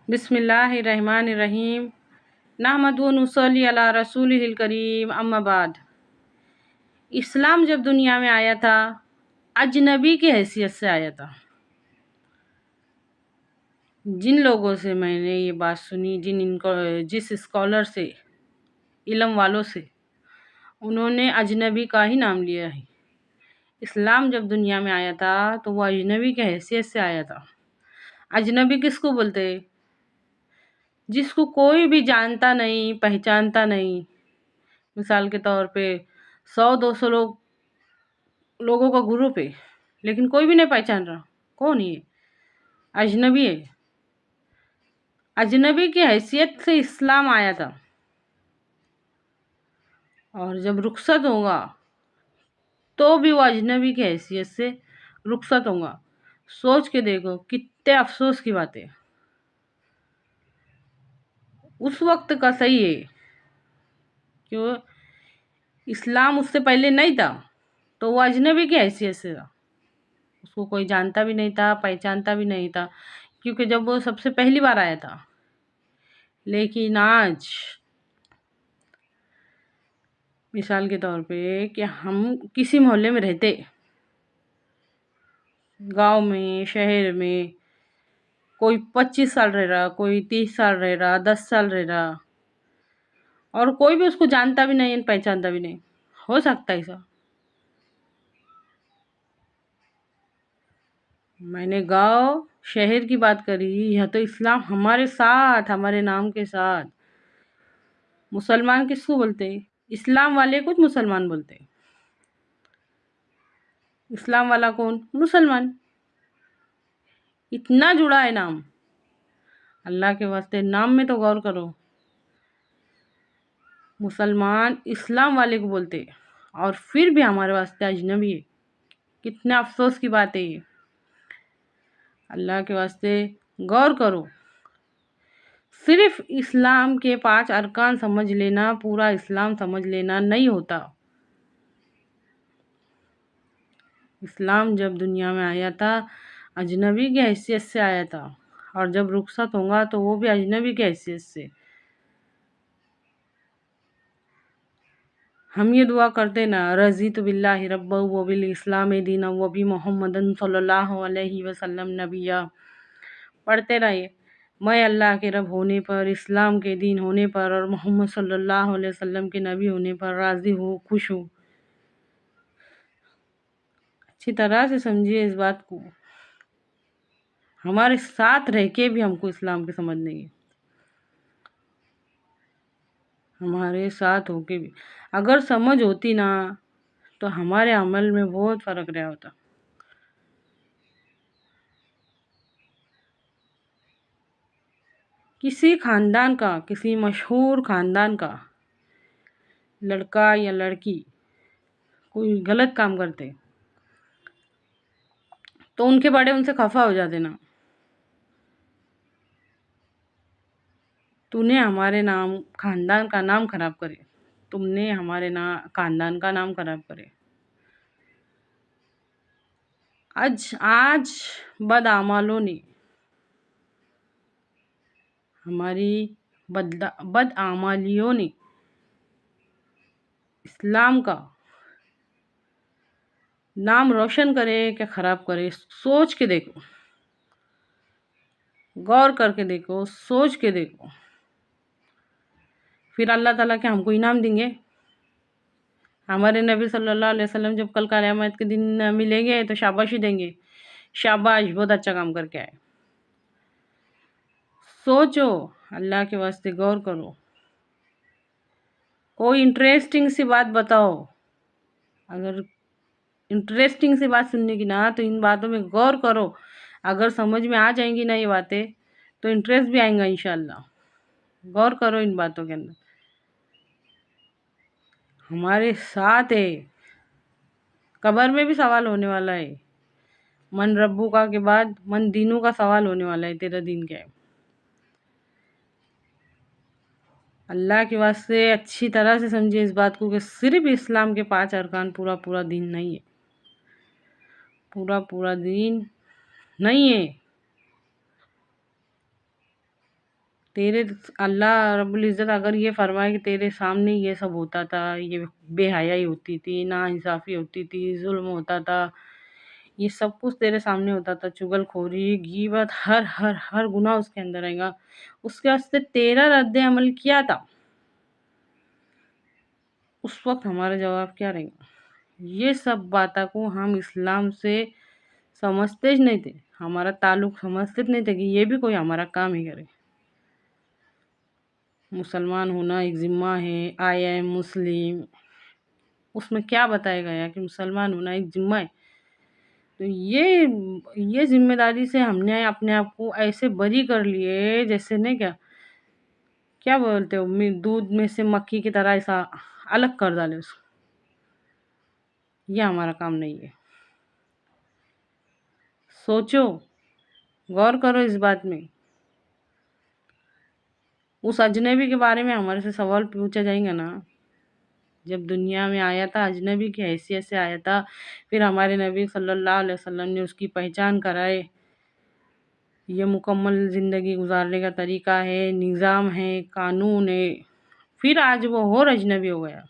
بسم اللہ الرحمن الرحیم نحمدہ و نصلی علی رسولہ الکریم اما بعد۔ اسلام جب دنیا میں آیا تھا اجنبی کی حیثیت سے آیا تھا۔ جن لوگوں سے میں نے یہ بات سنی، جس اسکالر سے، علم والوں سے، انہوں نے اجنبی کا ہی نام لیا ہے۔ اسلام جب دنیا میں آیا تھا تو وہ اجنبی کی حیثیت سے آیا تھا۔ اجنبی کس کو بولتے؟ جس کو کوئی بھی جانتا نہیں، پہچانتا نہیں۔ مثال کے طور پہ 100-200 لوگوں کا گروپ ہے، لیکن کوئی بھی نہیں پہچان رہا کون یہ اجنبی ہے۔ اجنبی کی حیثیت سے اسلام آیا تھا، اور جب رخصت ہوگا تو بھی وہ اجنبی کی حیثیت سے رخصت ہوگا۔ سوچ کے دیکھو کتنے افسوس کی بات ہے۔ اس وقت کا صحیح ہے کہ اسلام اس سے پہلے نہیں تھا تو وہ اجنبی کی حیثیت سے تھا، اس کو کوئی جانتا بھی نہیں تھا، پہچانتا بھی نہیں تھا، کیونکہ جب وہ سب سے پہلی بار آیا تھا۔ لیکن آج مثال کے طور پہ کہ ہم کسی محلے میں رہتے، گاؤں میں، شہر میں، کوئی 25 سال رہ رہا، کوئی 30 سال رہ رہا، 10 سال رہ رہا، اور کوئی بھی اس کو جانتا بھی نہیں، پہچانتا بھی نہیں۔ ہو سکتا ہے ایسا؟ میں نے گاؤں شہر کی بات کری، یہ تو اسلام ہمارے ساتھ، ہمارے نام کے ساتھ۔ مسلمان کس کو بولتے؟ اسلام والے کچھ مسلمان بولتے۔ اسلام والا کون؟ مسلمان۔ اتنا جڑا ہے نام، اللہ کے واسطے نام میں تو غور کرو۔ مسلمان اسلام والے کو بولتے اور پھر بھی ہمارے واسطے اجنبی ہے۔ کتنا افسوس کی بات ہے یہ۔ اللہ کے واسطے غور کرو۔ صرف اسلام کے 5 ارکان سمجھ لینا پورا اسلام سمجھ لینا نہیں ہوتا۔ اسلام جب دنیا میں آیا تھا اجنبی کی حیثیت سے آیا تھا، اور جب رخصت ہوگا تو وہ بھی اجنبی کی حیثیت سے۔ ہم یہ دعا کرتے نا، رضیت باللہ ربا و بالاسلام دینا و بمحمد صلی اللہ علیہ وسلم نبیہ۔ پڑھتے رہیے، میں اللہ کے رب ہونے پر، اسلام کے دین ہونے پر، اور محمد صلی اللہ علیہ وسلم کے نبی ہونے پر راضی ہوں، خوش ہوں۔ اچھی طرح سے سمجھیے اس بات کو۔ ہمارے ساتھ رہ کے بھی ہم کو اسلام کی سمجھ نہیں ہے، ہمارے ساتھ ہو کے بھی اگر سمجھ ہوتی نا تو ہمارے عمل میں بہت فرق رہا ہوتا۔ کسی خاندان کا، کسی مشہور خاندان کا لڑکا یا لڑکی کوئی غلط کام کرتے تو ان کے بڑے ان سے خفا ہو جاتے نا، تو نے ہمارے نام خاندان کا نام خراب کرے، تم نے ہمارے خاندان کا نام خراب کرے۔ آج بدعمالوں نے، ہماری بدعمالیوں نے اسلام کا نام روشن کرے کہ خراب کرے؟ سوچ کے دیکھو، غور کر کے دیکھو، سوچ کے دیکھو۔ پھر اللہ تعالیٰ کے ہم کو انعام دیں گے؟ ہمارے نبی صلی اللہ علیہ وسلم جب کل قیامت کے دن ملیں گے تو شاباشی دیں گے، شاباش بہت اچھا کام کر کے آئے۔ سوچو، اللہ کے واسطے غور کرو۔ کوئی انٹریسٹنگ سی بات بتاؤ، اگر انٹریسٹنگ سی بات سننے کی نا تو ان باتوں میں غور کرو۔ اگر سمجھ میں آ جائیں گی نا یہ باتیں تو انٹریسٹ بھی آئیں گا انشاءاللہ۔ غور کرو ان باتوں کے اندر، ہمارے ساتھ ہے۔ قبر میں بھی سوال ہونے والا ہے، من ربو کا کے بعد من دینوں کا سوال ہونے والا ہے، تیرا دین کیا ہے۔ اللہ کے واسطے اچھی طرح سے سمجھے اس بات کو کہ صرف اسلام کے 5 ارکان پورا دین نہیں ہے، پورا دین نہیں ہے۔ تیرے اللہ رب العزت اگر یہ فرمائے کہ تیرے سامنے یہ سب ہوتا تھا، یہ بے حیائی ہوتی تھی، ناانصافی ہوتی تھی، ظلم ہوتا تھا، یہ سب کچھ تیرے سامنے ہوتا تھا، چغل خوری، غیبت، ہر ہر ہر گناہ اس کے اندر رہے گا، اس کے واسطے تیرا رد عمل کیا تھا، اس وقت ہمارا جواب کیا رہے گا؟ یہ سب باتوں کو ہم اسلام سے سمجھتے ہی نہیں تھے، ہمارا تعلق سمجھتے نہیں تھے کہ یہ بھی کوئی ہمارا کام ہی کرے۔ مسلمان ہونا ایک ذمہ ہے، آئی ایم مسلم، اس میں کیا بتایا گیا کہ مسلمان ہونا ایک ذمہ ہے؟ تو یہ ذمہ داری سے ہم نے اپنے آپ کو ایسے بری کر لیے، جیسے نہیں کیا بولتے ہو، دودھ میں سے مکھی کی طرح ایسا الگ کر ڈالے اس کو۔ یہ ہمارا کام نہیں ہے۔ سوچو، غور کرو اس بات میں۔ اس اجنبی کے بارے میں ہمارے سے سوال پوچھا جائیں گا نا، جب دنیا میں آیا تھا اجنبی کی حیثیت سے آیا تھا، پھر ہمارے نبی صلی اللہ علیہ وسلم نے اس کی پہچان کرائے، یہ مکمل زندگی گزارنے کا طریقہ ہے، نظام ہے، قانون ہے، پھر آج وہ اور اجنبی ہو گیا۔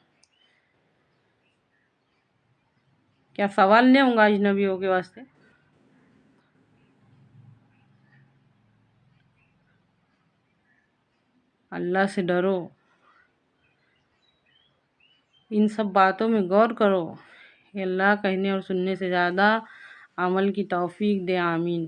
کیا سوال نہیں ہوں گا اجنبیوں کے واسطے؟ اللہ سے ڈرو، ان سب باتوں میں غور کرو۔ اللہ کہنے اور سننے سے زیادہ عمل کی توفیق دے، آمین۔